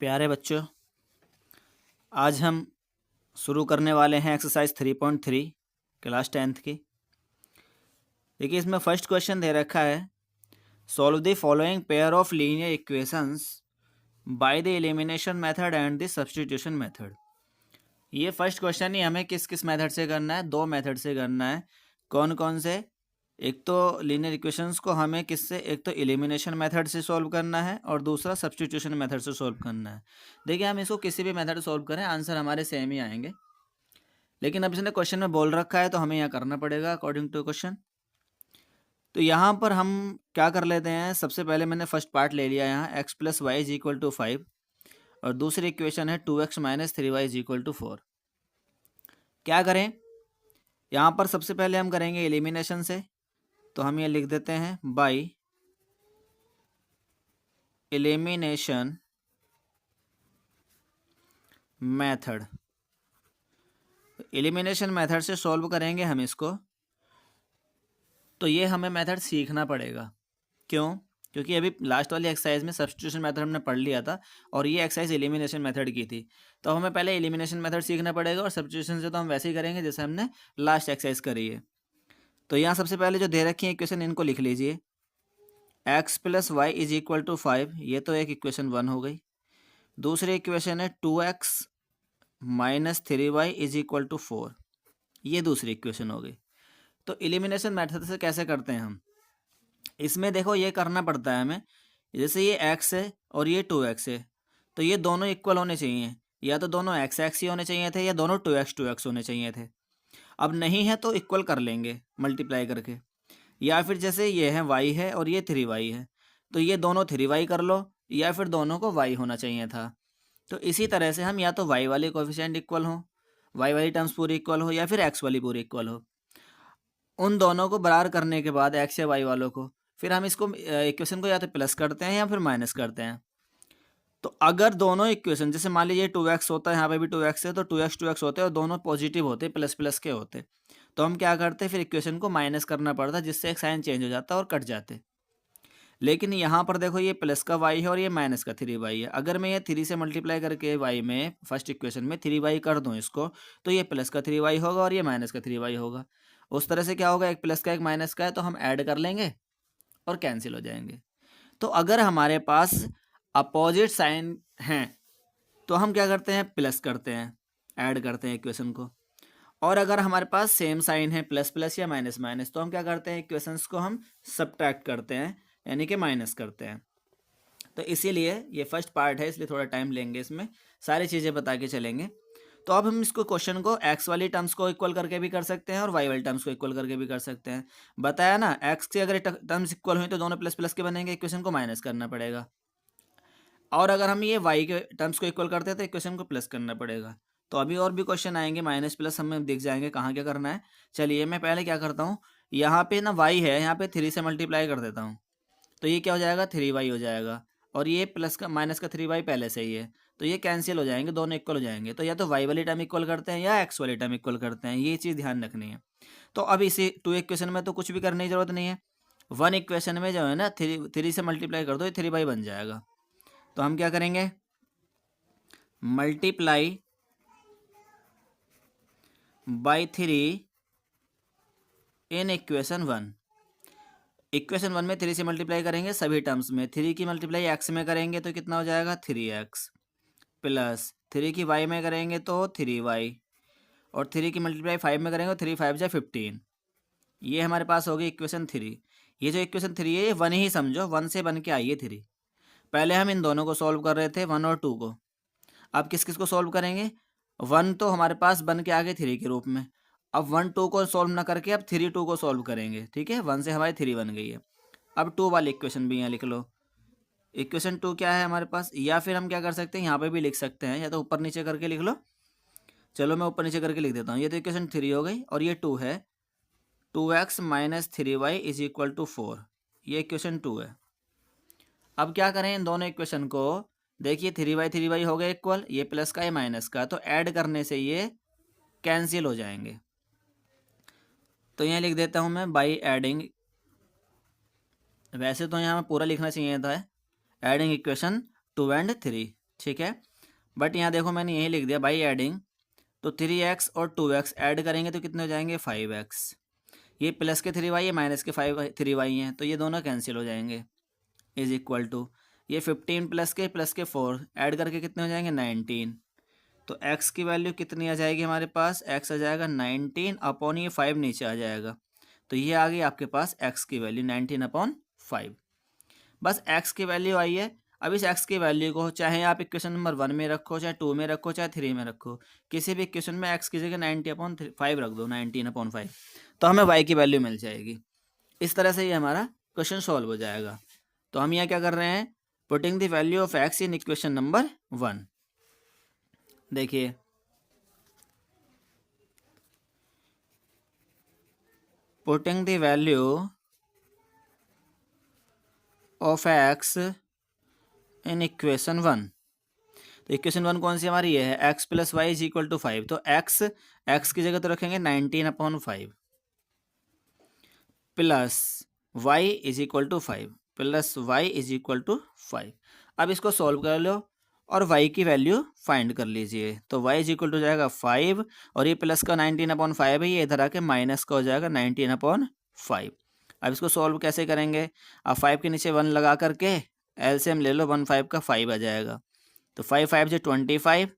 प्यारे बच्चों, आज हम शुरू करने वाले हैं एक्सरसाइज 3.3 क्लास 10th की। देखिए, इसमें फर्स्ट क्वेश्चन दे रखा है, solve the following pair of linear equations by the elimination method and the substitution method. ये फर्स्ट क्वेश्चन ही हमें किस किस मेथड से करना है? दो मेथड से करना है। कौन कौन से? एक तो लीनियर इक्वेशंस को हमें किससे, एक तो एलिमिनेशन मेथड से सॉल्व करना है और दूसरा सब्स्टिट्यूशन मेथड से सॉल्व करना है। देखिए, हम इसको किसी भी मेथड सॉल्व करें, आंसर हमारे सेम ही आएंगे, लेकिन अब इसने क्वेश्चन में बोल रखा है तो हमें यहाँ करना पड़ेगा अकॉर्डिंग टू क्वेश्चन। तो यहाँ पर हम क्या कर लेते हैं, सबसे पहले मैंने फर्स्ट पार्ट ले लिया यहाँ x plus y is equal to 5 और दूसरी इक्वेशन है 2x minus 3y is equal to 4। क्या करें, यहाँ पर सबसे पहले हम करेंगे एलिमिनेशन से, तो हम ये लिख देते हैं by elimination method. Elimination method से सॉल्व करेंगे हम इसको, तो ये हमें मेथड सीखना पड़ेगा। क्यों? क्योंकि अभी लास्ट वाली एक्सरसाइज में सब्स्टिट्यूशन मेथड हमने पढ़ लिया था और ये एक्सरसाइज एलिमिनेशन मेथड की थी, तो हमें पहले एलिमिनेशन मेथड सीखना पड़ेगा और सब्स्टिट्यूशन से तो हम वैसे ही करेंगे जैसे हमने लास्ट एक्सरसाइज करी है। तो यहाँ सबसे पहले जो दे रखी है इक्वेशन, इनको लिख लीजिए। x plus y is equal to 5, ये तो एक इक्वेशन 1 हो गई। दूसरी इक्वेशन है 2x minus 3y is equal to 4, ये दूसरी इक्वेशन हो गई। तो एलिमिनेशन मेथड से कैसे करते हैं हम? इसमें देखो, ये करना पड़ता है हमें, जैसे ये x है और ये 2x है, तो ये दोनों इक्वल होने चाहिए, या तो दोनों x ही होने चाहिए थे या दोनों 2x होने चाहिए थे। अब नहीं है तो इक्वल कर लेंगे मल्टीप्लाई करके, या फिर जैसे ये है y है और ये 3y है, तो ये दोनों 3y कर लो, या फिर दोनों को y होना चाहिए था। तो इसी तरह से हम या तो y वाले कोफिशिएंट इक्वल हो, y वाली टर्म्स पूरी इक्वल हो, या फिर x वाली पूरी इक्वल हो। उन दोनों को बराबर करने के बाद x या y वालों को, फिर हम इसको इक्वेशन को या तो प्लस करते हैं या फिर माइनस करते हैं। तो अगर दोनों इक्वेशन, जैसे मान लीजिए 2x होता है, यहाँ पे भी 2x है, तो 2x होते हैं और दोनों पॉजिटिव होते, प्लस प्लस के होते, तो हम क्या करते, फिर इक्वेशन को माइनस करना पड़ता, जिससे एक साइन चेंज हो जाता और कट जाते। लेकिन यहाँ पर देखो, ये प्लस का y है और ये माइनस का 3y है। अगर मैं ये 3 से मल्टीप्लाई करके y में फर्स्ट इक्वेशन में 3y कर दूँ इसको, तो ये प्लस का 3y होगा और ये माइनस का 3y होगा। उस तरह से क्या होगा, एक प्लस का एक माइनस का है, तो हम ऐड कर लेंगे और कैंसिल हो जाएंगे। तो अगर हमारे पास अपोजिट साइन हैं तो हम क्या करते हैं, प्लस करते हैं, ऐड करते हैं इक्वेशन को। और अगर हमारे पास सेम साइन है, प्लस प्लस या माइनस माइनस, तो हम क्या करते हैं, इक्वेशंस को हम सब्ट्रैक्ट करते हैं, यानी कि माइनस करते हैं। तो इसीलिए ये फर्स्ट पार्ट है, इसलिए थोड़ा टाइम लेंगे, इसमें सारी चीज़ें बता के चलेंगे। तो अब हम इसको क्वेश्चन को x वाली टर्म्स को इक्वल करके भी कर सकते हैं और y वाली टर्म्स को इक्वल करके भी कर सकते हैं। बताया ना, x से अगर टर्म्स इक्वल हुई तो दोनों प्लस प्लस के बनेंगे, इक्वेशन को माइनस करना पड़ेगा। और अगर हम ये y के टर्म्स को इक्वल करते हैं तो इक्वेशन को प्लस करना पड़ेगा। तो अभी और भी क्वेश्चन आएंगे, माइनस प्लस हमें दिख जाएंगे कहाँ क्या करना है। चलिए, मैं पहले क्या करता हूँ, यहाँ पे ना y है, यहाँ पे 3 से मल्टीप्लाई कर देता हूँ, तो ये क्या हो जाएगा, 3y हो जाएगा, और ये प्लस का माइनस का 3y पहले से ही है, तो ये कैंसिल हो जाएंगे, दोनों इक्वल हो जाएंगे। तो या तो y वाली टर्म इक्वल करते हैं या x वाली टर्म इक्वल करते हैं, ये चीज़ ध्यान रखनी है। तो अब इसी 2 इक्वेशन में तो कुछ भी करने की जरूरत नहीं है, 1 इक्वेशन में जो है ना, 3 से मल्टीप्लाई कर दो, ये 3y बन जाएगा। तो हम क्या करेंगे, multiply by 3 in equation 1। Equation 1 में 3 से मल्टीप्लाई करेंगे सभी टर्म्स में, 3 की मल्टीप्लाई x में करेंगे तो कितना हो जाएगा, 3x, प्लस 3 की y में करेंगे तो 3y, और 3 की मल्टीप्लाई 5 में करेंगे तो 3 5 जा 15। ये हमारे पास होगी इक्वेशन 3। ये जो इक्वेशन 3 है, ये 1 ही समझो, 1 से बन के आई है 3। पहले हम इन दोनों को सॉल्व कर रहे थे, 1 और 2 को। अब किस किस को सॉल्व करेंगे, 1 तो हमारे पास बन के आ गए 3 के रूप में, अब 1 2 को सॉल्व ना करके अब 3 2 को सॉल्व करेंगे, ठीक है। 1 से हमारी 3 बन गई है। अब 2 वाली इक्वेशन भी यहाँ लिख लो। इक्वेशन 2 क्या है हमारे पास, या फिर हम क्या कर सकते हैं, यहाँ पे भी लिख सकते हैं, या तो ऊपर नीचे करके लिख लो। चलो मैं ऊपर नीचे करके लिख देता हूँ। ये तो इक्वेशन 3 हो गई, और ये 2 है, 2x minus 3y is equal to 4, ये इक्वेशन 2 है। अब क्या करें, इन दोनों इक्वेशन को देखिए, 3y हो गए इक्वल, ये प्लस का ये माइनस का, तो ऐड करने से ये कैंसिल हो जाएंगे। तो यहाँ लिख देता हूँ मैं, बाई एडिंग, वैसे तो यहाँ पूरा लिखना चाहिए था, एडिंग इक्वेशन 2 एंड 3, ठीक है। बट यहाँ देखो मैंने यही लिख दिया बाई एडिंग, तो 3x और 2x ऐड करेंगे तो कितने हो जाएंगे 5x। ये प्लस के 3y है, माइनस के 3y हैं, तो ये दोनों कैंसिल हो जाएंगे। इज इक्वल टू ये 15 प्लस के 4 ऐड करके कितने हो जाएंगे 19। तो x की वैल्यू कितनी आ जाएगी हमारे पास, x आ जाएगा 19 अपॉन ये 5 नीचे आ जाएगा, तो ये आ गई आपके पास x की वैल्यू 19 अपॉन 5। बस x की वैल्यू आई है। अब इस x की वैल्यू को चाहे आप इक्वेशन नंबर 1 में रखो, चाहे 2 में रखो, चाहे 3 में रखो, किसी भी इक्वेशन में x की जगह 90 अपॉन 5 रख दो, 19 अपॉन 5, तो हमें y की वैल्यू मिल जाएगी। इस तरह से ये हमारा क्वेश्चन सॉल्व हो जाएगा। तो हम यहाँ क्या कर रहे हैं, putting the value of x in equation number 1। देखिए putting the value of x in equation 1। तो इक्वेशन 1 कौन सी हमारी, ये है x plus y is equal to 5। तो x की जगह तो रखेंगे 19 upon 5 plus y is equal to 5 plus y is equal to 5। अब इसको सॉल्व कर लो और y की वैल्यू फाइंड कर लीजिए। तो y इज इक्वल टू जाएगा 5 और ये प्लस का 19 अपॉन 5 है, ये इधर आके माइनस का हो जाएगा 19 अपॉन 5। अब इसको सॉल्व कैसे करेंगे, अब 5 के नीचे 1 लगा करके एलसीएम ले लो, 1 5 का 5 आ जाएगा। तो 5 5 जो 25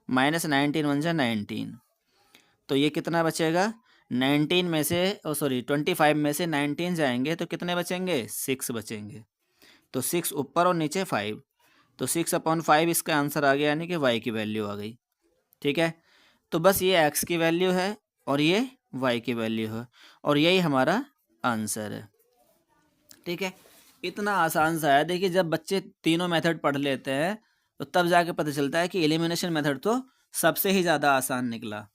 माइनस 19 1 जो 19, तो ये कितना बचेगा 19 में से 25 में से 19 जाएंगे तो कितने बचेंगे 6 बचेंगे। तो 6 ऊपर और नीचे 5, तो 6 अपॉन 5 इसका आंसर आ गया, यानी कि y की वैल्यू आ गई। ठीक है, तो बस ये x की वैल्यू है और ये y की वैल्यू है और यही हमारा आंसर है। ठीक है, इतना आसान सा है। देखिए जब बच्चे तीनों मेथड पढ़ लेते हैं तो तब जाके पता चलता है कि एलिमिनेशन मेथड तो सबसे ही ज़्यादा आसान निकला।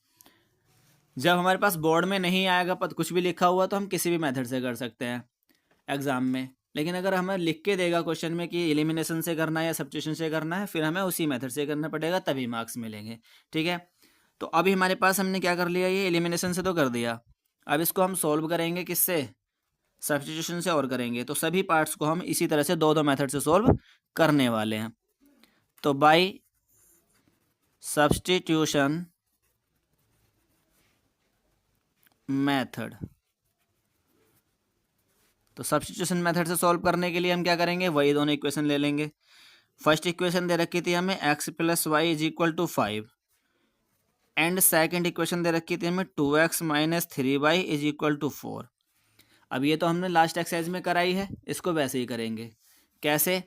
जब हमारे पास बोर्ड में नहीं आएगा पता कुछ भी लिखा हुआ तो हम किसी भी मेथड से कर सकते हैं एग्ज़ाम में, लेकिन अगर हमें लिख के देगा क्वेश्चन में कि एलिमिनेशन से करना है या सब्स्टिट्यूशन से करना है, फिर हमें उसी मेथड से करना पड़ेगा, तभी मार्क्स मिलेंगे। ठीक है, तो अभी हमारे पास हमने क्या कर लिया, ये एलिमिनेशन से तो कर दिया। अब इसको हम सॉल्व करेंगे किससे, सब्स्टिट्यूशन से और करेंगे। तो सभी पार्ट्स को हम इसी तरह से दो दो मेथड से सॉल्व करने वाले हैं। तो बाय सब्स्टिट्यूशन मेथड, तो सब्स्टिट्यूशन मेथड से सॉल्व करने के लिए हम क्या करेंगे, वही दोनों इक्वेशन ले लेंगे। फर्स्ट इक्वेशन दे रखी थी हमें x plus y is equal to 5 and second equation दे रखी थी हमें 2x minus 3y is equal to 4। अब ये तो हमने लास्ट एक्सरसाइज में कराई है, इसको वैसे ही करेंगे। कैसे,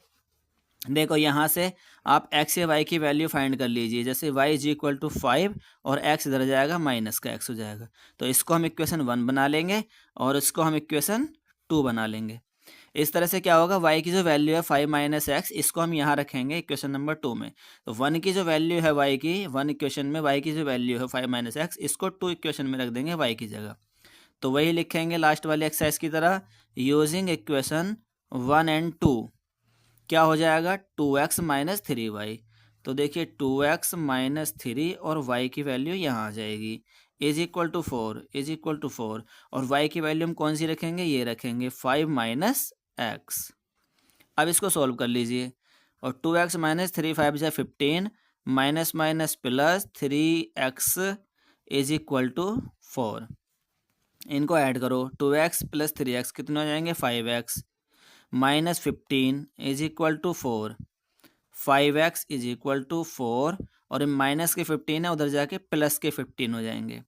देखो यहाँ से आप x या y की वैल्यू फाइंड कर लीजिए। जैसे y इज इक्वल टू 5 और x इधर जाएगा माइनस का x हो जाएगा, तो इसको हम इक्वेशन 1 बना लेंगे और इसको हम इक्वेशन 2 बना लेंगे। इस तरह से क्या होगा, y की जो वैल्यू है 5 माइनस एक्स, इसको हम यहाँ रखेंगे इक्वेशन नंबर 2 में। तो 1 की जो वैल्यू है y की, 1 इक्वेशन में y की जो वैल्यू है 5 माइनस एक्स, इसको 2 इक्वेशन में रख देंगे y की जगह। तो वही लिखेंगे लास्ट वाली एक्सरसाइज की तरह, यूजिंग इक्वेशन 1 एंड 2 क्या हो जाएगा 2x माइनस 3y। तो देखिए 2x माइनस 3 और y की वैल्यू यहाँ आ जाएगी, is equal to 4 is equal to 4, और y की वैल्यू हम कौन सी रखेंगे, ये रखेंगे 5 माइनस एक्स। अब इसको सॉल्व कर लीजिए, और 2x माइनस 3 5 जा 15 minus minus plus 3x is equal to 4। इनको ऐड करो, 2x प्लस 3x कितने हो जाएंगे 5x minus 15 is equal to 4, 5x is equal to 4, और माइनस के 15 है उधर जाके प्लस के 15 हो जाएंगे।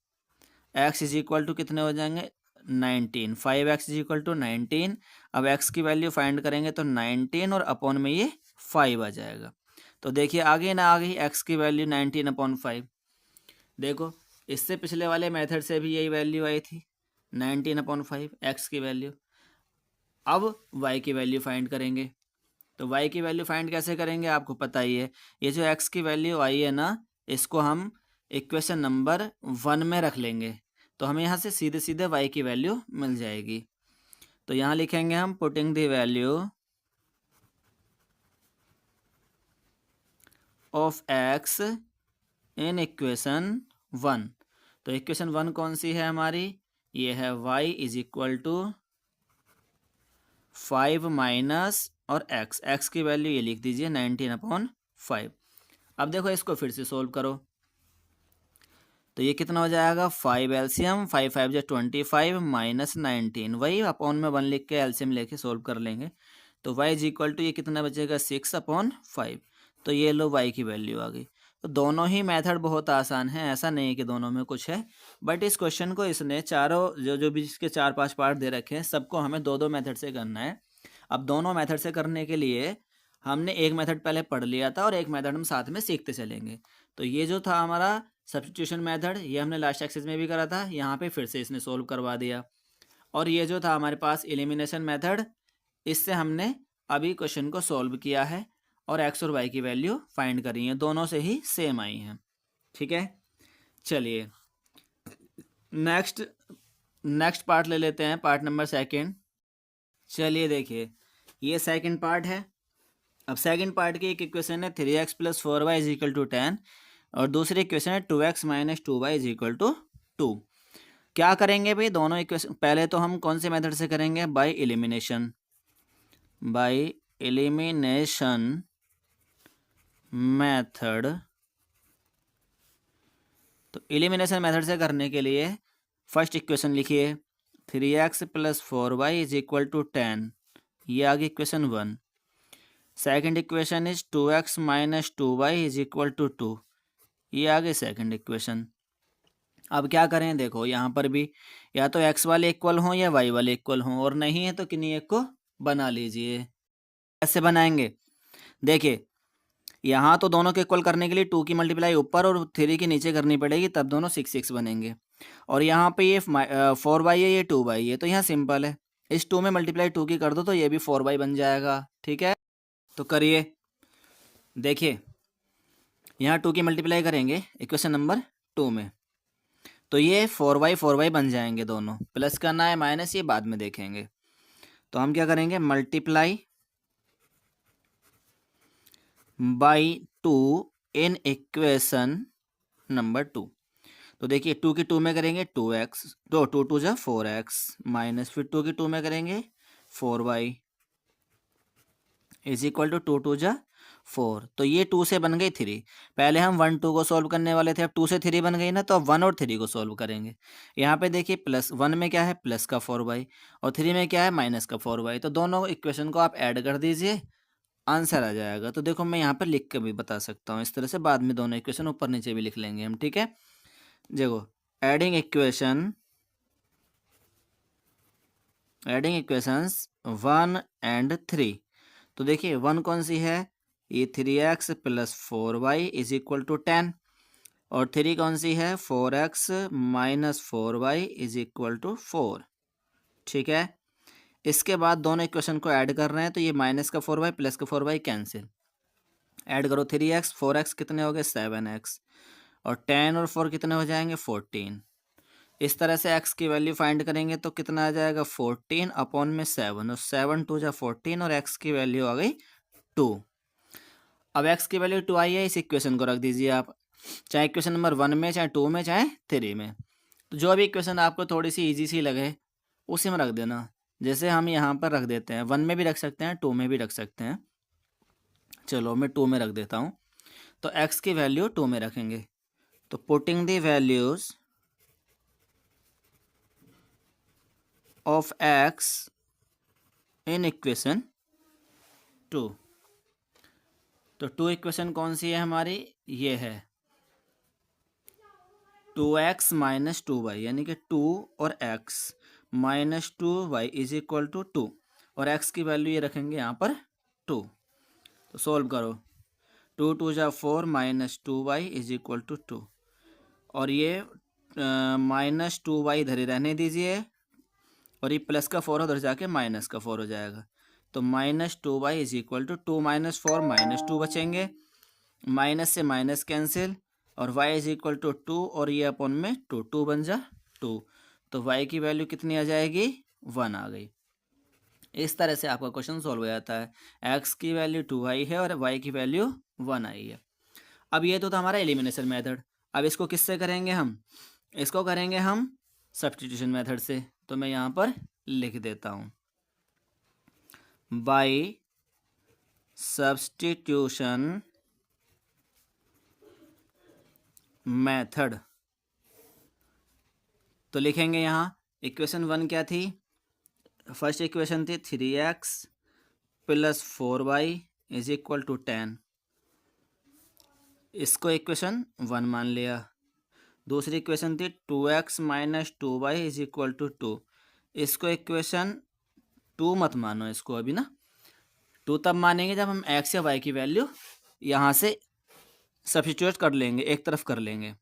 x इज इक्वल टू कितने हो जाएंगे 19, 5x इज इक्वल टू 19। अब x की वैल्यू फाइंड करेंगे तो 19 और अपॉन में ये 5 आ जाएगा। तो देखिए आगे ना आ गई x की वैल्यू 19 अपॉन 5। देखो इससे पिछले वाले मेथड से भी यही वैल्यू आई थी 19 अपॉन 5 x की वैल्यू। अब y की वैल्यू फाइंड करेंगे, तो y की वैल्यू फाइंड कैसे करेंगे आपको पता ही है। ये जो x की वैल्यू आई है ना, इसको हम इक्वेशन नंबर 1 में रख लेंगे, तो हमें यहाँ से सीधे सीधे y की वैल्यू मिल जाएगी। तो यहाँ लिखेंगे हम putting the value of x in equation 1। तो इक्वेशन 1 कौन सी है हमारी, ये है y is equal to 5 minus और x की वैल्यू ये लिख दीजिए 19 अपॉन 5। अब देखो इसको फिर से सोल्व करो, तो ये कितना हो जाएगा, 5 एलसीएम, 5 5 जो 25 माइनस 19, वही अपॉन में 1 लिख के एलसीएम लेके सोल्व कर लेंगे। तो y इज इक्वल टू ये कितना बचेगा, 6/5। तो ये लो y की वैल्यू आ गई। तो दोनों ही मेथड बहुत आसान है, ऐसा नहीं है कि दोनों में कुछ है, बट इस क्वेश्चन को इसने चारों जो जो भी इसके 4-5 पार्ट दे रखे हैं सबको हमें दो दो मेथड से करना है। अब दोनों मेथड से करने के लिए हमने एक मेथड पहले पढ़ लिया था और एक मेथड हम साथ में सीखते चलेंगे। तो ये जो था हमारा सब्स्टिट्यूशन मेथड, ये हमने लास्ट एक्सरसाइज में भी करा था, यहाँ पे फिर से इसने सोल्व करवा दिया। और ये जो था हमारे पास एलिमिनेशन मेथड, इससे हमने अभी क्वेश्चन को सॉल्व किया है और एक्स और वाई की वैल्यू फाइंड करी है, दोनों से ही सेम आई हैं। ठीक है, चलिए नेक्स्ट पार्ट ले लेते हैं, पार्ट नंबर सेकंड। चलिए देखिए, ये सेकंड पार्ट है। अब सेकंड पार्ट की एक इक्वेशन है 3x + 4y = 10 और दूसरी इक्वेशन है 2x - 2y = 2। क्या करेंगे भाई, दोनों इक्वेशन पहले तो हम कौन से मेथड से करेंगे, बाय एलिमिनेशन मेथड। तो एलिमिनेशन मेथड से करने के लिए फर्स्ट इक्वेशन लिखिए, 3x + 4y = 10, ये आ गई equation 1। Second equation is 2x - 2y = 2, ये आ गई सेकंड इक्वेशन। अब क्या करें, देखो यहाँ पर भी या तो x वाले इक्वल हों या y वाले इक्वल हों, और नहीं है तो किन्हीं एक को बना लीजिए। कैसे बनाएंगे, देखिए यहाँ तो दोनों के इक्वल करने के लिए 2 की मल्टीप्लाई ऊपर और 3 की नीचे करनी पड़ेगी, तब दोनों 6 6 बनेंगे। और यहाँ पे ये 4y है, ये 2y है, तो यहाँ सिंपल है, इस 2 में मल्टीप्लाई 2 की कर दो तो ये भी 4y बन जाएगा। ठीक है, तो करिए, देखिए यहाँ 2 की मल्टीप्लाई करेंगे इक्वेशन नंबर 2 में, तो ये 4y बन जाएंगे दोनों। प्लस करना है माइनस, ये बाद में देखेंगे। तो हम क्या करेंगे, multiply by 2 in equation number 2। तो देखिए 2 की 2 में करेंगे 2x, तो 2 2 जा 4x, माइनस फिर 2 की 2 में करेंगे 4y = 2 2 जा 4। तो ये 2 से बन गई 3। पहले हम 1 2 को सॉल्व करने वाले थे, अब 2 से 3 बन गई ना, तो अब 1 और 3 को सॉल्व करेंगे। यहाँ पे देखिए प्लस 1 में क्या है, प्लस का 4y, और 3 में क्या है, माइनस का 4y। तो दोनों इक्वेशन को आप ऐड कर दीजिए, आंसर आ जाएगा। तो देखो मैं यहाँ पर लिख के भी बता सकता हूँ इस तरह से, बाद में दोनों इक्वेशन ऊपर नीचे भी लिख लेंगे हम। ठीक है, देखो एडिंग इक्वेशंस 1 and 3। तो देखिए 1 कौन सी है, ये 3x + 4y = 10, और 3 कौन सी है, 4x - 4y = 4। ठीक है, इसके बाद दोनों इक्वेशन को ऐड कर रहे हैं, तो ये माइनस का 4y प्लस का 4y कैंसिल, ऐड करो 3x 4x कितने हो गए, 7x, और 10 और 4 कितने हो जाएंगे, 14। इस तरह से x की वैल्यू फाइंड करेंगे तो कितना आ जाएगा, 14/7, और 7 2 जा 14, और x की वैल्यू आ गई 2। अब x की वैल्यू 2 आई है, इस इक्वेशन को रख दीजिए आप, चाहे इक्वेशन नंबर 1 में, चाहे 2 में, चाहे 3 में। तो जो भी इक्वेशन आपको थोड़ी सी ईजी सी लगे उसी में रख देना। जैसे हम यहाँ पर रख देते हैं, 1 में भी रख सकते हैं, 2 में भी रख सकते हैं। चलो मैं 2 में रख देता हूँ, तो x की वैल्यू 2 में रखेंगे। तो putting the values of x in equation 2। तो 2 इक्वेशन कौन सी है हमारी, ये है 2x - 2y, यानी कि 2 और x - 2y = 2, और x की वैल्यू ये रखेंगे यहाँ पर 2। तो सोल्व करो, 2 2 जा 4 - 2y = 2, और ये -2y इधर ही रहने दीजिए, और ये प्लस का 4 उधर जाके माइनस का 4 हो जाएगा। तो -2y = 2 - 4 -2 बचेंगे, माइनस से माइनस कैंसिल, और y = 2, और ये अपॉन में 2 2 बन जा 2। तो y की वैल्यू कितनी आ जाएगी, 1 आ गई। इस तरह से आपका क्वेश्चन सॉल्व हो जाता है। x की वैल्यू 2 आई है और y की वैल्यू 1 आई है। अब ये तो था हमारा एलिमिनेशन मेथड। अब इसको किससे करेंगे हम, इसको करेंगे हम सब्स्टिट्यूशन मेथड से। तो मैं यहाँ पर लिख देता हूँ, बाय सब्स्टिट्यूशन मेथड। तो लिखेंगे यहाँ इक्वेशन 1 क्या थी, फर्स्ट इक्वेशन थी 3x plus 4y is equal to 10, इसको इक्वेशन 1 मान लिया। दूसरी इक्वेशन थी 2x minus 2y is equal to 2, इसको इक्वेशन 2 मत मानो इसको अभी ना, 2 तब मानेंगे जब हम x या y की वैल्यू यहाँ से सब्स्टिट्यूट कर लेंगे, एक तरफ कर लेंगे।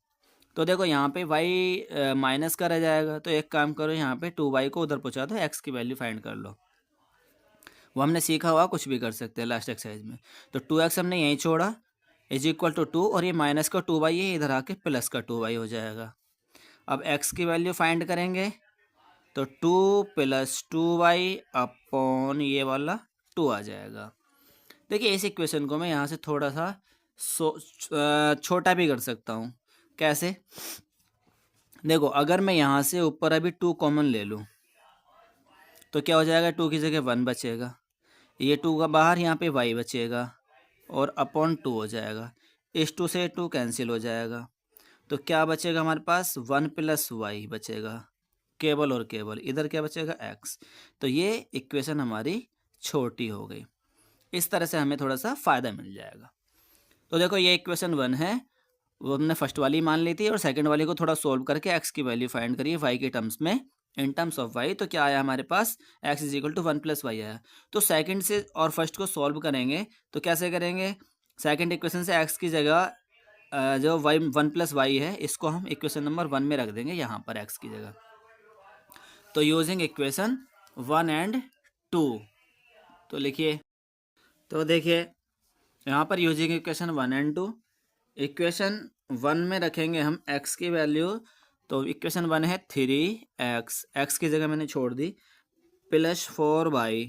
तो देखो यहाँ पे y माइनस करा जाएगा, तो एक काम करो यहाँ पे 2y को उधर पहुँचा दो, x की वैल्यू फाइंड कर लो। वो हमने सीखा हुआ, कुछ भी कर सकते हैं लास्ट एक्सरसाइज में। तो 2x हमने यहीं छोड़ा इज इक्वल टू 2, और ये माइनस का 2y है, इधर आके प्लस का 2y हो जाएगा। अब x की वैल्यू फाइंड करेंगे तो 2 प्लस 2y अपॉन ये वाला 2 आ जाएगा। देखिए इस इक्वेशन को मैं यहाँ से थोड़ा सा छोटा भी कर सकता हूँ। कैसे, देखो अगर मैं यहाँ से ऊपर अभी 2 कॉमन ले लूँ तो क्या हो जाएगा, 2 की जगह 1 बचेगा, ये 2 का बाहर, यहाँ पे y बचेगा और अपॉन 2 हो जाएगा। इस 2 से 2 कैंसिल हो जाएगा, तो क्या बचेगा हमारे पास, 1 प्लस वाई बचेगा, केवल और केवल। इधर क्या बचेगा, x। तो ये इक्वेशन हमारी छोटी हो गई। इस तरह से हमें थोड़ा सा फ़ायदा मिल जाएगा। तो देखो ये इक्वेशन 1 है, वो हमने फर्स्ट वाली मान ली थी, और सेकंड वाली को थोड़ा सोल्व करके x की वैल्यू फाइंड करिए y के टर्म्स में, इन टर्म्स ऑफ y। तो क्या आया हमारे पास, x is equal to 1 plus y आया। तो सेकंड से और फर्स्ट को सॉल्व करेंगे तो कैसे करेंगे, सेकंड इक्वेशन से x की जगह जो y 1 प्लस वाई है, इसको हम इक्वेशन नंबर 1 में रख देंगे यहाँ पर x की जगह। तो यूजिंग इक्वेशन 1 एंड 2, तो लिखिए, तो देखिए यहाँ पर यूजिंग इक्वेशन 1 एंड 2, इक्वेशन 1 में रखेंगे हम x की वैल्यू। तो इक्वेशन 1 है 3x, x की जगह मैंने छोड़ दी, plus 4y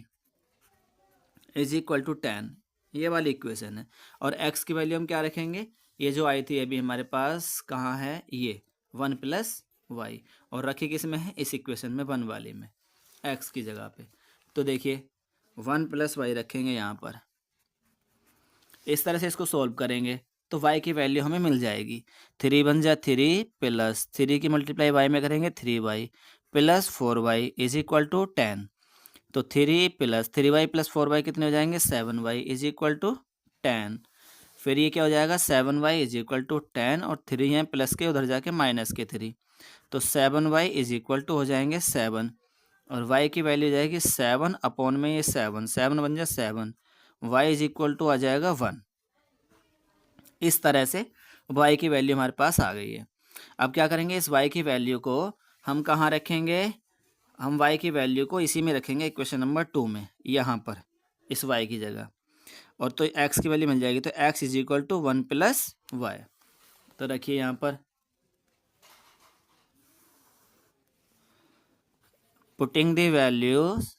is equal to 10, ये वाली इक्वेशन है। और x की वैल्यू हम क्या रखेंगे, ये जो आई थी अभी हमारे पास कहाँ है, ये 1 प्लस वाई, और रखी किस में है, इस इक्वेशन में 1 वाली में, x की जगह पे। तो देखिए 1 प्लस वाई रखेंगे यहाँ पर, इस तरह से इसको सॉल्व करेंगे तो y की वैल्यू हमें मिल जाएगी, 3 बन जा 3 प्लस 3 की मल्टीप्लाई y में करेंगे 3y plus 4y is equal to 10। तो 3 प्लस 3y प्लस 4y कितने हो जाएंगे, 7y इज इक्वल टू 10। फिर ये क्या हो जाएगा, 7y इज इक्वल टू 10, और 3 है प्लस के, उधर जाके माइनस के 3, तो 7y इज इक्वल टू हो जाएंगे 7, और y की वैल्यू जाएगी 7 अपॉन में ये 7, 7 बन जाए 7, y इज इक्वल टू आ जाएगा 1। इस तरह से y की वैल्यू हमारे पास आ गई है। अब क्या करेंगे, इस y की वैल्यू को हम कहाँ रखेंगे, हम y की वैल्यू को इसी में रखेंगे, इक्वेशन नंबर 2 में, यहाँ पर इस y की जगह, और तो x की वैल्यू मिल जाएगी। तो x is equal to 1 plus y, तो रखिए यहाँ पर, putting the values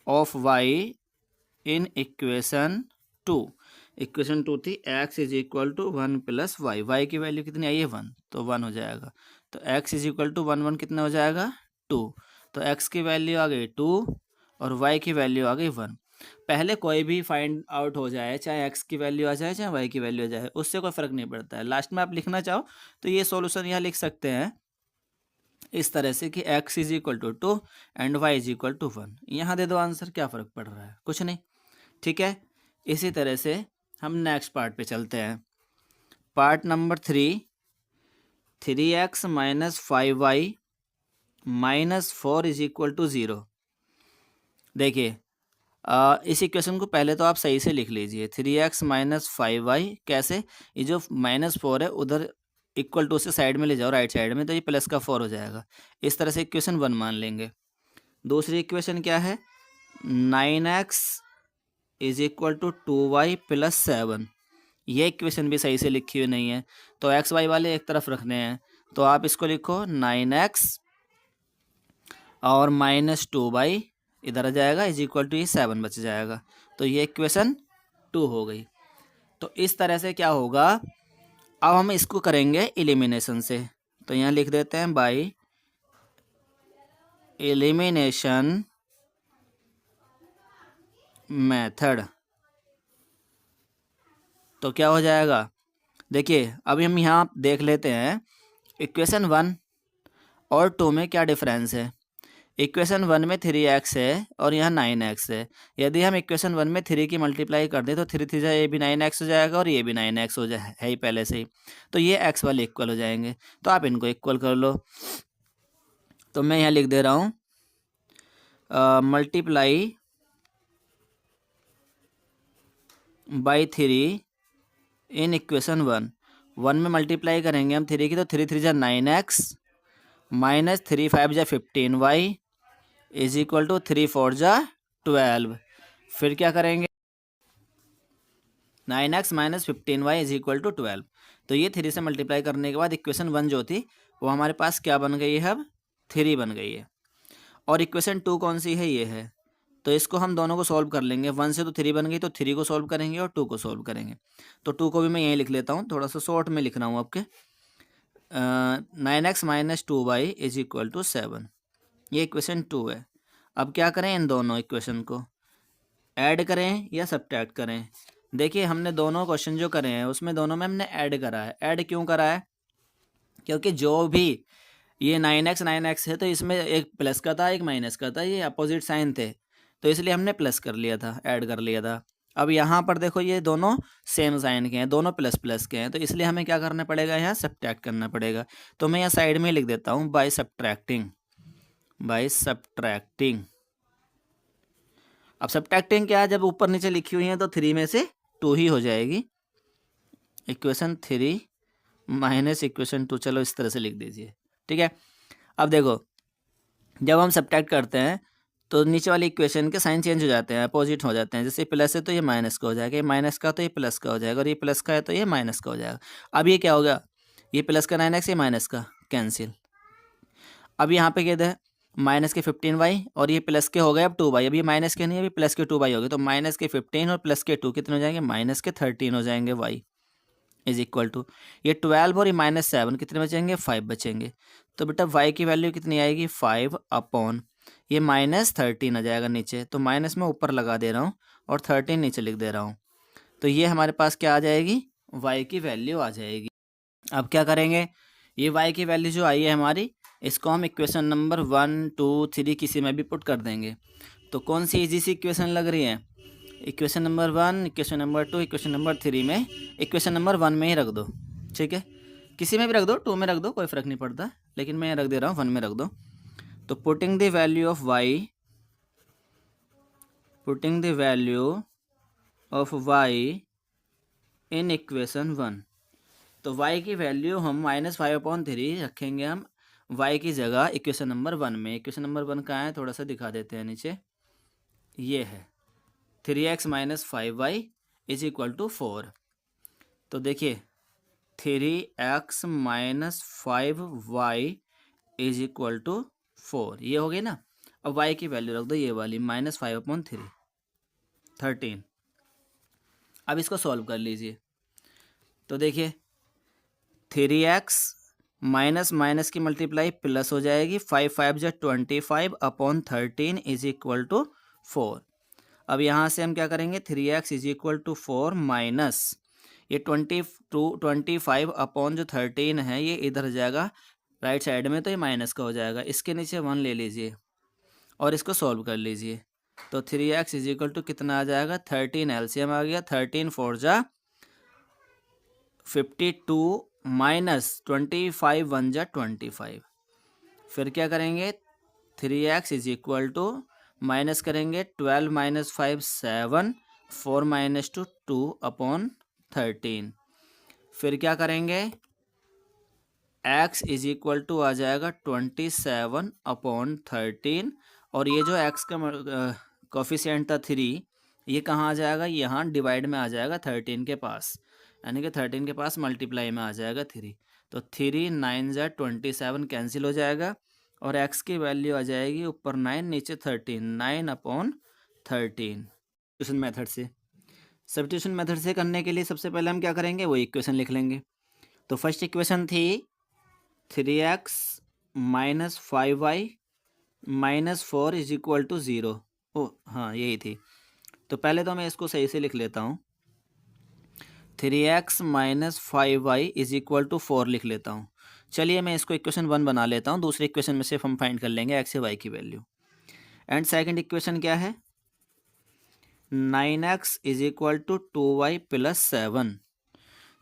of y in equation 2। Equation 2 थी x is equal to 1 plus y, y की वैल्यू कितनी आई है 1, तो 1 हो जाएगा। तो x इज इक्वल टू 1 1 कितना हो जाएगा 2, तो x की वैल्यू आ गई 2 और y की वैल्यू आ गई 1। पहले कोई भी फाइंड आउट हो जाए, चाहे x की वैल्यू आ जाए चाहे y की वैल्यू आ जाए, उससे कोई फ़र्क नहीं पड़ता है। लास्ट में आप लिखना चाहो तो ये सॉल्यूशन यहाँ लिख सकते हैं इस तरह से कि x is equal to 2 and y is equal to 1। यहाँ दे दो आंसर, क्या फ़र्क पड़ रहा है, कुछ नहीं, ठीक है। इसी तरह से हम नेक्स्ट पार्ट पे चलते हैं, part number 3, 3x minus 5y minus 4 is equal to 0। देखिए इस इक्वेशन को पहले तो आप सही से लिख लीजिए, 3x माइनस 5y, कैसे, ये जो माइनस 4 है उधर इक्वल टू से साइड में ले जाओ, राइट साइड में, तो ये प्लस का 4 हो जाएगा। इस तरह से इक्वेशन 1 मान लेंगे। दूसरी इक्वेशन क्या है, 9x is equal to 2y plus 7, ये इक्वेशन भी सही से लिखी हुई नहीं है, तो एक्स वाई वाले एक तरफ रखने हैं, तो आप इसको लिखो 9x और माइनस 2y इधर आ जाएगा इज इक्वल टू ये 7 बच जाएगा, तो ये इक्वेशन 2 हो गई। तो इस तरह से क्या होगा, अब हम इसको करेंगे एलिमिनेशन से, तो यहाँ लिख देते हैं बाय एलिमिनेशन मेथड। तो क्या हो जाएगा, देखिए अभी हम यहाँ देख लेते हैं इक्वेशन 1 और 2 में क्या डिफरेंस है। इक्वेशन 1 में 3x है और यहाँ 9x है। यदि हम इक्वेशन 1 में 3 की मल्टीप्लाई कर दें तो 3 3 ये भी 9x हो जाएगा और ये भी 9x हो जाए है ही पहले से ही, तो ये x वाले इक्वल हो जाएंगे। तो आप इनको इक्वल कर लो। तो मैं यहाँ लिख दे रहा हूँ मल्टीप्लाई बाई 3 इन इक्वेशन 1 में मल्टीप्लाई करेंगे हम 3 की, तो 3 3 जा 9x माइनस 3 5 जा 15y इज इक्वल टू 3 4 जा 12। फिर क्या करेंगे, 9x minus 15y is equal to 12। तो ये 3 से मल्टीप्लाई करने के बाद इक्वेशन 1 जो थी वो हमारे पास क्या बन गई है, अब 3 बन गई है। और इक्वेशन 2 कौन सी है, ये है। तो इसको हम दोनों को सॉल्व कर लेंगे। 1 से तो 3 बन गई, तो 3 को सॉल्व करेंगे और 2 को सॉल्व करेंगे। तो 2 को भी मैं यहीं लिख लेता हूँ, थोड़ा सा शॉर्ट में लिख रहा हूँ आपके। 9x minus 2y is equal to 7, ये इक्वेशन 2 है। अब क्या करें, इन दोनों इक्वेशन को ऐड करें या सब्ट्रैक्ट करें। देखिए हमने दोनों क्वेश्चन जो करे हैं उसमें दोनों में हमने ऐड करा है। ऐड क्यों करा है, क्योंकि जो भी ये 9x है तो इसमें एक प्लस का था एक माइनस का था, ये अपोजिट साइन थे, तो इसलिए हमने प्लस कर लिया था, ऐड कर लिया था। अब यहाँ पर देखो ये दोनों सेम साइन के हैं, दोनों प्लस प्लस के हैं, तो इसलिए हमें क्या करना पड़ेगा, यहाँ सब्ट्रैक्ट करना पड़ेगा। तो मैं यहाँ साइड में लिख देता हूँ बाय सब्ट्रैक्टिंग। अब सब्ट्रैक्टिंग क्या है, जब ऊपर नीचे लिखी हुई है तो 3 में से 2 ही हो जाएगी। इक्वेशन 3 माइनस इक्वेशन 2, चलो इस तरह से लिख दीजिए, ठीक है। अब देखो जब हम सब्ट्रैक्ट करते हैं तो नीचे वाली इक्वेशन के साइन चेंज हो जाते हैं, अपोजिट हो जाते हैं। जैसे प्लस है तो ये माइनस का हो जाएगा, ये माइनस का तो ये प्लस का हो जाएगा, और ये प्लस का है तो ये माइनस का हो जाएगा। अब ये क्या होगा, ये प्लस का 9x, ये माइनस का कैंसिल। अब यहाँ पे कहते हैं माइनस के 15y और ये प्लस के हो गए अब 2y। अब ये माइनस के नहीं, अभी प्लस के 2y हो गए, तो माइनस के 15 और प्लस के 2 कितने हो जाएंगे, माइनस के 13 हो जाएंगे y इज इक्वल टू ये 12 और ये माइनस 7 कितने बचेंगे, 5 बचेंगे। तो बेटा y की वैल्यू कितनी आएगी, 5 अपॉन ये माइनस 13 आ जाएगा नीचे, तो माइनस में ऊपर लगा दे रहा हूँ और 13 नीचे लिख दे रहा हूँ। तो ये हमारे पास क्या आ जाएगी, y की वैल्यू आ जाएगी। अब क्या करेंगे, ये y की वैल्यू जो आई है हमारी, इसको हम इक्वेशन नंबर 1 2 3 किसी में भी पुट कर देंगे। तो कौन सी इजी सी इक्वेशन लग रही है, equation number 1, equation number 2, equation number 3 में, इक्वेशन नंबर 1 में ही रख दो, ठीक है। किसी में भी रख दो, 2 में रख दो, कोई फ़र्क नहीं पड़ता, लेकिन मैं रख दे रहा हूँ 1 में रख दो। तो putting the value of y in equation 1, तो y की वैल्यू हम -5/3 रखेंगे हम y की जगह इक्वेशन नंबर 1 में। इक्वेशन नंबर 1 कहाँ है, थोड़ा सा दिखा देते हैं नीचे, ये है 3x minus 5y is equal to 4। तो देखिए 3x minus 5y is equal to 4, ये हो गई ना। अब y की वैल्यू रख दो ये वाली -5/3 13। अब इसको सॉल्व कर लीजिए। तो देखिए 3x माइनस माइनस की मल्टीप्लाई प्लस हो जाएगी, 5 5 जा 25 अपॉन 13 इज इक्वल टू 4। अब यहाँ से हम क्या करेंगे, 3x is equal to 4 minus ये 25 अपॉन जो 13 है ये इधर जाएगा राइट साइड में, तो ये माइनस का हो जाएगा। इसके नीचे 1 ले लीजिए और इसको सॉल्व कर लीजिए। तो 3x इज इक्वल टू कितना आ जाएगा, 13 एलसीएम आ गया, 13 4 जा 52 माइनस 25 1 जा 25। फिर क्या करेंगे, 3x is equal to minus करेंगे 12 माइनस 5 7, 4 माइनस 2 अपॉन 13। फिर क्या करेंगे, x इज इक्वल टू आ जाएगा 27 अपॉन 13, और ये जो x का कोफिशिएंट था 3, ये कहाँ आ जाएगा, यहाँ डिवाइड में आ जाएगा 13 के पास, यानी कि 13 के पास मल्टीप्लाई में आ जाएगा 3। तो 3 9 जा 27 कैंसिल हो जाएगा, और x की वैल्यू आ जाएगी ऊपर 9 नीचे 13, 9 अपॉन 13। सब्स्टिट्यूशन मेथड से, सब्स्टिट्यूशन मेथड से करने के लिए सबसे पहले हम क्या करेंगे, वो इक्वेशन लिख लेंगे। तो फर्स्ट इक्वेशन थी 3x minus 5y minus 4 is equal to 0। ओ हाँ यही थी। तो पहले तो मैं इसको सही से लिख लेता हूँ। 3x minus 5y is equal to 4 लिख लेता हूँ। चलिए मैं इसको इक्वेशन 1 बना लेता हूँ, दूसरी इक्वेशन में सिर्फ हम फाइंड कर लेंगे एक्स या वाई की वैल्यू। एंड सेकंड इक्वेशन क्या है, 9x is equal to 2y plus 7।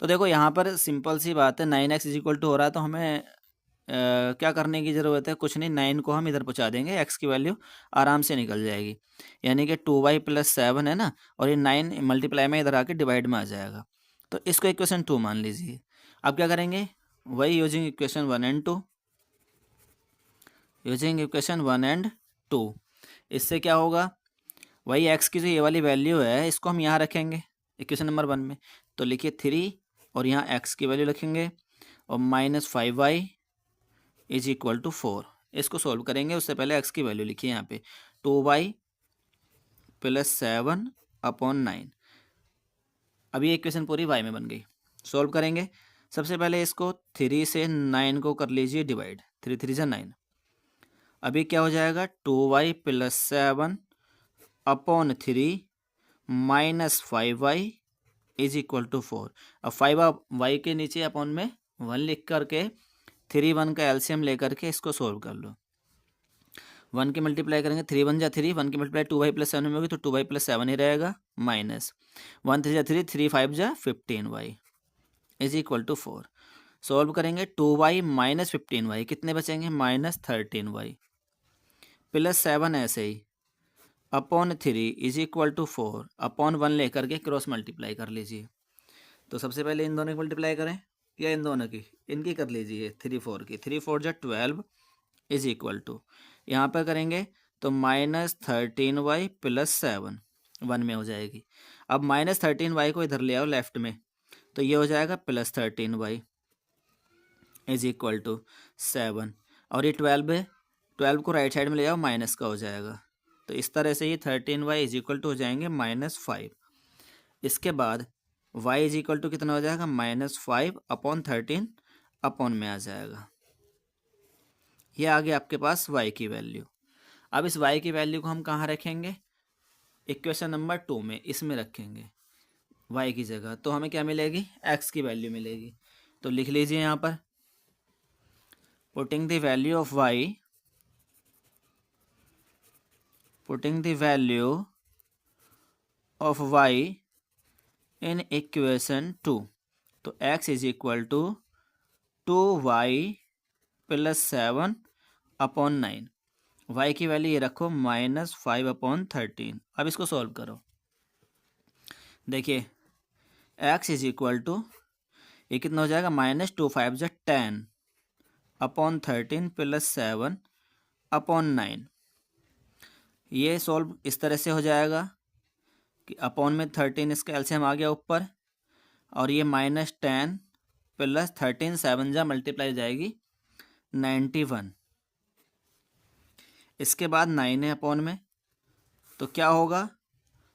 तो देखो यहाँ पर सिंपल सी बात है, 9x इज इक्वल टू हो रहा है तो हमें क्या करने की ज़रूरत है, कुछ नहीं, 9 को हम इधर पहुँचा देंगे, x की वैल्यू आराम से निकल जाएगी। यानी कि 2y प्लस 7 है ना, और ये 9 मल्टीप्लाई में इधर आके डिवाइड में आ जाएगा। तो इसको इक्वेशन 2 मान लीजिए। अब क्या करेंगे, वही using equation 1 and 2, using equation 1 and 2। इससे क्या होगा, वही x की जो ये वाली वैल्यू है इसको हम यहाँ रखेंगे इक्वेशन नंबर 1 में। तो लिखिए 3 और यहाँ x की वैल्यू लिखेंगे और minus 5y is equal to 4। इसको सॉल्व करेंगे, उससे पहले x की वैल्यू लिखिए यहाँ पे 2y प्लस 7 अपॉन 9। अब ये इक्वेशन पूरी y में बन गई। सॉल्व करेंगे, सबसे पहले इसको 3 से 9 को कर लीजिए डिवाइड, 3 3 जा 9। अभी क्या हो जाएगा, 2y plus 7 upon 3 minus 5y is equal to 4। अब 5y के नीचे अपॉन में 1 लिख करके 3 1 का एलसीएम लेकर के इसको सोल्व कर लो। 1 की मल्टीप्लाई करेंगे, 3 1 जा 3, 1 की मल्टीप्लाई 2y प्लस 7 में होगी तो 2y प्लस 7 ही रहेगा, माइनस 1 3 जा 3, 3 5 जा 15y is equal to 4। Solve करेंगे, 2y माइनस 15y कितने बचेंगे, माइनस 13y प्लस 7 ऐसे ही upon 3 is equal to 4 upon 1 लेकर के क्रॉस मल्टीप्लाई कर लीजिए। तो सबसे पहले इन दोनों की मल्टीप्लाई करें या इन दोनों की, इनकी कर लीजिए, 3 4 की, 3 4 जा 12 इज इक्वल टू, यहाँ पर करेंगे तो माइनस 13y प्लस 7 1 में हो जाएगी। अब माइनस 13y को इधर ले आओ लेफ्ट में, तो ये हो जाएगा plus 13y is equal to 7। और ये 12 है, 12 को राइट साइड में ले जाओ, माइनस का हो जाएगा। तो इस तरह से ये 13y इज इक्वल टू हो जाएंगे -5। इसके बाद y इज इक्वल टू कितना हो जाएगा, -5 अपॉन 13 अपॉन में आ जाएगा। ये आ गया आपके पास y की वैल्यू। अब इस y की वैल्यू को हम कहाँ रखेंगे, इक्वेशन नंबर 2 में, इसमें रखेंगे y की जगह। तो हमें क्या मिलेगी, x की वैल्यू मिलेगी। तो लिख लीजिए यहाँ पर, putting the value of y, putting the value of y in equation 2। तो x is equal to 2y plus 7 upon 9। y की वैल्यू ये रखो -5 अपॉन 13। अब इसको सॉल्व करो, देखिए x इज इक्वल टू ये कितना हो जाएगा, -2 5 जा 10 अपॉन 13 प्लस 7 अपॉन 9। ये सॉल्व इस तरह से हो जाएगा कि अपॉन में 13 इसका एलसीएम आ गया ऊपर, और ये -10 प्लस 13 7 जा मल्टीप्लाई जाएगी 91। इसके बाद 9 है अपॉन में, तो क्या होगा,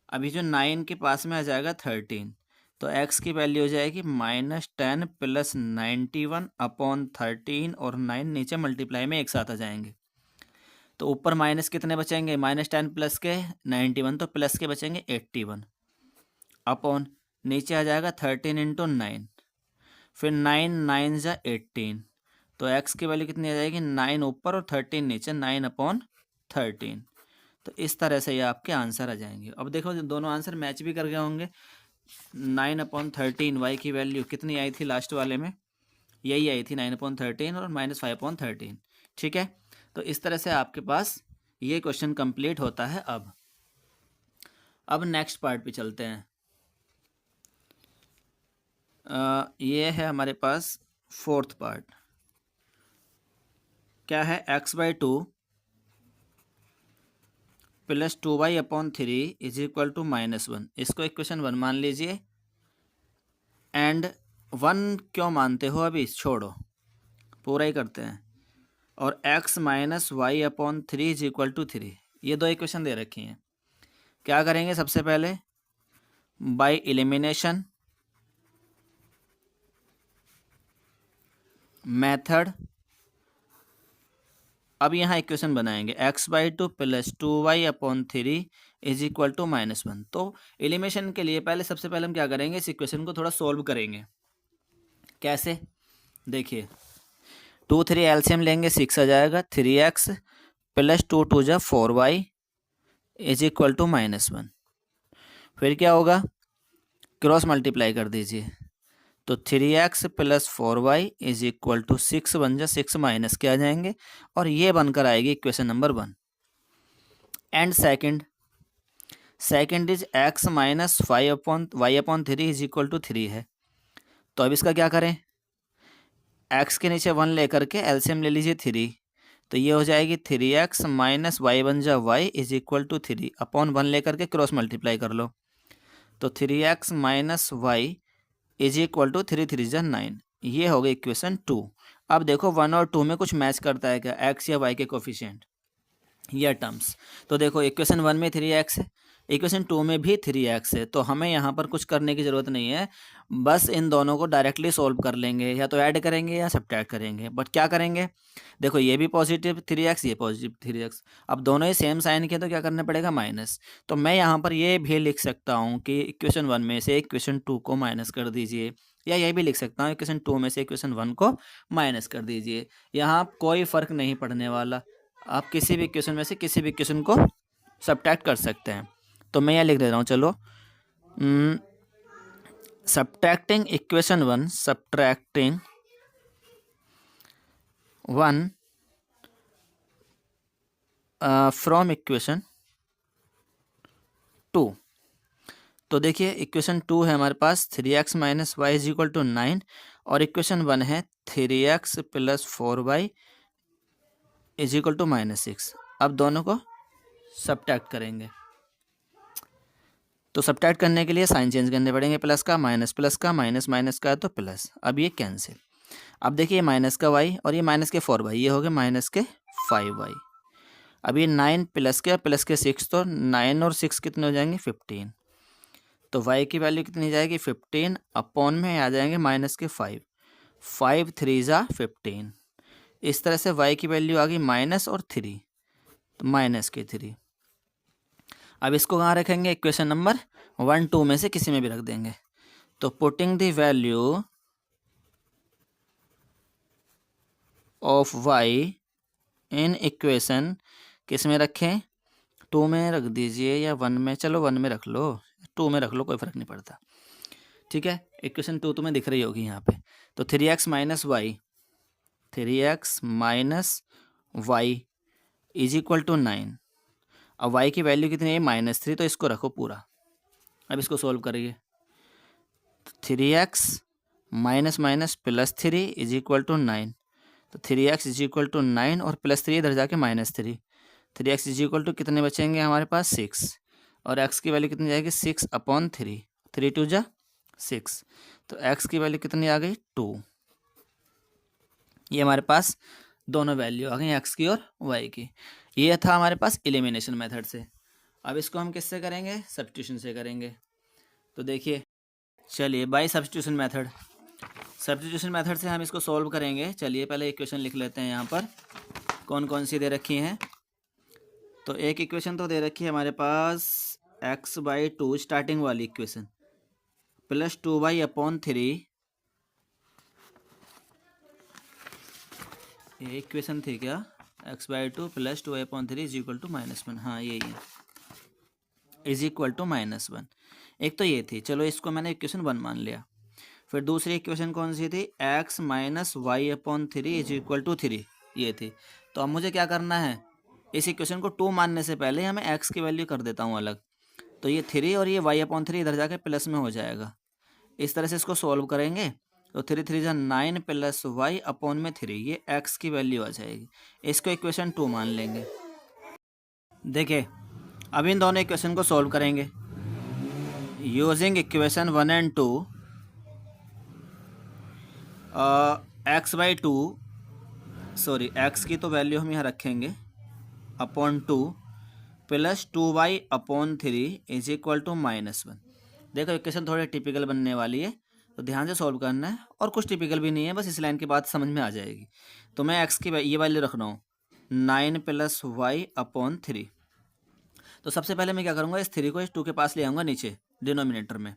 अभी जो 9 के पास में आ जाएगा 13, तो x की वैल्यू हो जाएगी -10 प्लस 91 अपॉन 13, और 9 नीचे मल्टीप्लाई में एक साथ आ जाएंगे। तो ऊपर माइनस कितने बचेंगे, -10 प्लस के 91, तो प्लस के बचेंगे 81 अपॉन नीचे आ जाएगा 13 इंटू 9, फिर 9 9 जा 18, तो x की वैल्यू कितनी आ जाएगी, 9 ऊपर और 13 नीचे, 9 अपॉन 13। तो इस तरह से ये आपके आंसर आ जाएंगे। अब देखो दोनों आंसर मैच भी कर गए होंगे। 9 अपॉन 13 y की वैल्यू कितनी आई थी लास्ट वाले में, यही आई थी 9 अपॉन 13 और -5 अपॉन 13। ठीक है, तो इस तरह से आपके पास ये क्वेश्चन कंप्लीट होता है। अब नेक्स्ट पार्ट पे चलते हैं। ये है हमारे पास फोर्थ पार्ट, क्या है, x/2 plus 2y upon 3 is equal to -1। इसको इक्वेशन 1 मान लीजिए। एंड 1 क्यों मानते हो, अभी छोड़ो, पूरा ही करते हैं। और x minus y upon 3 is equal to 3, ये दो इक्वेशन दे रखी हैं। क्या करेंगे, सबसे पहले बाय एलिमिनेशन मेथड। अब यहाँ इक्वेशन बनाएंगे, x/2 plus 2y upon 3 is equal to -1। तो एलिमिनेशन के लिए पहले सबसे पहले हम क्या करेंगे, इस इक्वेशन को थोड़ा सोल्व करेंगे। कैसे, देखिए 2 3 एलसीएम लेंगे 6 आ जाएगा, 3x प्लस 2 2 जा 4y इज इक्वल टू -1। फिर क्या होगा, क्रॉस मल्टीप्लाई कर दीजिए, तो 3x plus 4y is equal to 6 बन जा 6 माइनस के आ जाएंगे और ये बनकर आएगी equation number 1। And second is x minus y upon 3 is equal to 3 है। तो अब इसका क्या करें, x के नीचे 1 लेकर के एलसीएम ले लीजिए 3, तो ये हो जाएगी 3x माइनस वाई बन जा y is equal to 3 upon 1 लेकर के क्रॉस मल्टीप्लाई कर लो, तो 3x minus y is equal to 3 3 जा 9। ये हो गई इक्वेशन 2। अब देखो 1 और 2 में कुछ मैच करता है क्या, x या y के कोफिशिएंट या टर्म्स। तो देखो इक्वेशन 1 में 3x है, इक्वेशन 2 में भी 3x है, तो हमें यहाँ पर कुछ करने की ज़रूरत नहीं है, बस इन दोनों को डायरेक्टली सॉल्व कर लेंगे, या तो ऐड करेंगे या सब्ट्रैक्ट करेंगे। बट क्या करेंगे, देखो ये भी पॉजिटिव 3x, ये पॉजिटिव 3x, अब दोनों ही सेम साइन के, तो क्या करना पड़ेगा माइनस। तो मैं यहाँ पर ये भी लिख सकता हूँ कि इक्वेशन 1 में से इक्वेशन 2 को माइनस कर दीजिए, या ये भी लिख सकता हूँ इक्वेशन 2 में से इक्वेशन 1 को माइनस कर दीजिए। यहाँ कोई फ़र्क नहीं पड़ने वाला, आप किसी भी इक्वेशन में से किसी भी इक्वेशन को सब्ट्रैक्ट कर सकते हैं। तो मैं यहाँ लिख दे रहा हूँ, चलो subtracting equation 1, subtracting 1 from equation 2। तो देखिए इक्वेशन 2 है हमारे पास 3x minus y is equal to 9, और इक्वेशन 1 है 3x plus 4y is equal to -6। अब दोनों को सब्ट्रैक्ट करेंगे, तो सब्ट्रैक्ट करने के लिए साइन चेंज करने पड़ेंगे, प्लस का माइनस, प्लस का माइनस, माइनस का है तो प्लस। अब ये कैंसिल, अब देखिए माइनस का y और ये माइनस के 4y, ये हो गए माइनस के 5y। अब ये 9 प्लस के 6, तो 9 और 6 कितने हो जाएंगे 15, तो y की वैल्यू कितनी जाएगी 15 अपॉन में आ जाएंगे माइनस के 5, 5 3 जा 15। इस तरह से y की वैल्यू आ गई माइनस और 3, तो माइनस के 3। अब इसको कहाँ रखेंगे, इक्वेशन नंबर 1 2 में से किसी में भी रख देंगे। तो putting the value of y in equation, किस में रखें, 2 में रख दीजिए या 1 में, चलो 1 में रख लो, 2 में रख लो, कोई फ़र्क नहीं पड़ता, ठीक है। इक्वेशन 2 तुम्हें दिख रही होगी यहाँ पे। तो 3x minus y, 3x minus y is equal to 9। अब y की वैल्यू कितनी है -3, तो इसको रखो पूरा। अब इसको सोल्व करिए, 3x minus minus plus 3 is equal to 9, तो 3x इज इक्वल टू 9 और प्लस 3 इधर जाके -3, 3x इज इक्वल टू कितने बचेंगे हमारे पास 6, और x की वैल्यू कितनी जाएगी 6 अपॉन 3, 3 2 जा 6, तो x की वैल्यू कितनी आ गई 2। ये हमारे पास दोनों वैल्यू आ गई x की और y की। ये था हमारे पास एलिमिनेशन मेथड से। अब इसको हम किससे करेंगे, सब्स्टिट्यूशन से करेंगे। तो देखिए चलिए by substitution method, substitution method से हम इसको सॉल्व करेंगे। चलिए पहले इक्वेशन लिख लेते हैं, यहाँ पर कौन कौन सी दे रखी हैं। तो एक इक्वेशन तो दे रखी है हमारे पास x/2 स्टार्टिंग वाली इक्वेशन, प्लस 2y अपॉन 3, ये इक्वेशन थी क्या, x/2 plus 2y upon 3 is equal to -1, हाँ यही है, इज इक्वल टू -1। एक तो ये थी, चलो इसको मैंने इक्वेशन 1 मान लिया। फिर दूसरी इक्वेशन कौन सी थी, x minus y upon 3 is equal to 3, ये थी। तो अब मुझे क्या करना है, इस इक्वेशन को 2 मानने से पहले हमें x की वैल्यू कर देता हूँ अलग, तो ये 3 और ये y अपॉन 3 इधर जाके प्लस में हो जाएगा। इस तरह से इसको सॉल्व करेंगे, तो 3 3 जा 9 प्लस वाई अपॉन में 3, ये x की वैल्यू आ जाएगी। इसको इक्वेशन 2 मान लेंगे। देखिए अब इन दोनों इक्वेशन को सॉल्व करेंगे using equation 1 and 2, x/2, sorry x की तो वैल्यू हम यहाँ रखेंगे upon 2 plus 2y upon 3 is equal to -1। देखो इक्वेशन थोड़ी टिपिकल बनने वाली है, तो ध्यान से सॉल्व करना है, और कुछ टिपिकल भी नहीं है, बस इस लाइन की बात समझ में आ जाएगी। तो मैं x की ये वैल्यू रख रहा हूँ 9 प्लस वाई अपॉन 3, तो सबसे पहले मैं क्या करूँगा, इस 3 को इस 2 के पास ले आऊँगा नीचे डिनोमिनेटर में,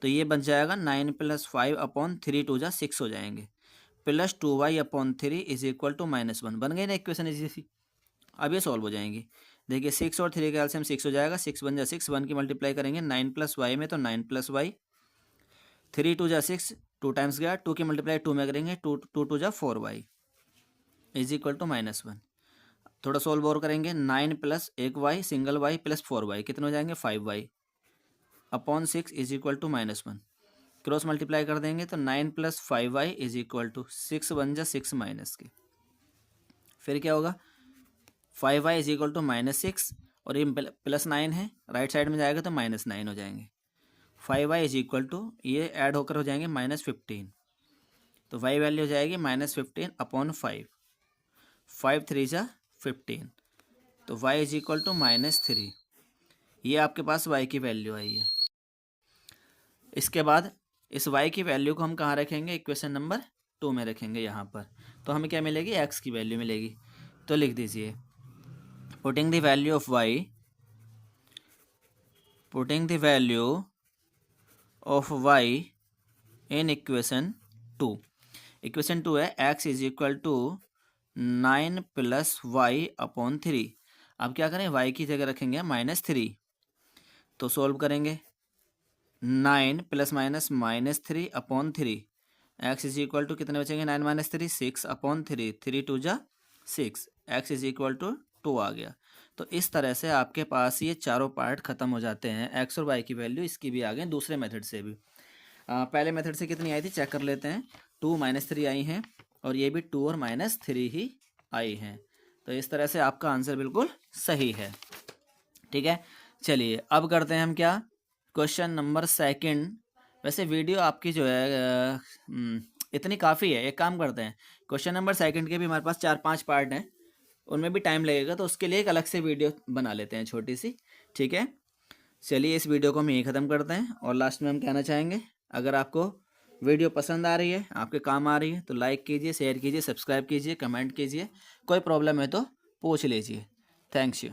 तो ये बन जाएगा 9 + 5 अपॉन 3 2 जा 6 हो जाएंगे, plus 2y upon 3 is equal to -1। बन गई ना इक्वेशन इजी सी। अब ये सॉल्व हो जाएंगी। देखिए 6 और 3 का एलसीएम 6 हो जाएगा, 6 बन जा 6, 1 की मल्टीप्लाई करेंगे 9 + y में तो 9 + y, 3 2 जा 6, 2 टाइम्स गया, 2 की मल्टीप्लाई 2 में करेंगे, 2 2 जा 4y इज इक्वल टू -1। थोड़ा सॉल्व और करेंगे, 9 + 1y single y plus 4y कितने हो जाएंगे 5y upon 6 is equal to -1। Cross multiply कर देंगे तो 9 + 5y इज इक्वल टू 6 बन जा 6 माइनस के, फिर क्या होगा 5y इज इक्वल टू -6 और ये +9 है, राइट साइड में जाएगा तो -9 हो जाएंगे। 5y इज इक्वल टू ये ऐड होकर हो जाएंगे -15, तो y वैल्यू हो जाएगी -15 अपॉन 5, 5 3 जा 15, तो y इज इक्वल टू -3। ये आपके पास y की वैल्यू आई है। इसके बाद इस y की वैल्यू को हम कहाँ रखेंगे, इक्वेशन नंबर 2 में रखेंगे यहाँ पर, तो हमें क्या मिलेगी x की वैल्यू मिलेगी। तो लिख दीजिए putting the value of y, putting the value of y in equation 2। Equation 2 है x is equal to 9 + y upon 3। अब क्या करें, y की जगह रखेंगे -3, तो सॉल्व करेंगे 9 ± -3 upon 3, x is equal to कितने बचेंगे 9 - 3 6 अपॉन 3, 3 2 जा 6, x इज इक्वल टू 2 आ गया। तो इस तरह से आपके पास ये चारों पार्ट खत्म हो जाते हैं। x और y की वैल्यू इसकी भी आ गई दूसरे मेथड से भी। पहले मेथड से कितनी आई थी चेक कर लेते हैं, 2 - 3 आई हैं और ये भी 2 और -3 ही आई हैं। तो इस तरह से आपका आंसर बिल्कुल सही है। ठीक है, चलिए अब करते हैं हम क्या, क्वेश्चन नंबर 2। वैसे वीडियो आपकी जो है इतनी काफ़ी है, एक काम करते हैं क्वेश्चन नंबर 2 के भी हमारे पास 4-5 पार्ट हैं, उनमें भी टाइम लगेगा, तो उसके लिए एक अलग से वीडियो बना लेते हैं छोटी सी। ठीक है, चलिए इस वीडियो को हम यहीं ख़त्म करते हैं और लास्ट में हम कहना चाहेंगे, अगर आपको वीडियो पसंद आ रही है, आपके काम आ रही है, तो लाइक कीजिए, शेयर कीजिए, सब्सक्राइब कीजिए, कमेंट कीजिए, कोई प्रॉब्लम है तो पूछ लीजिए। Thanks you.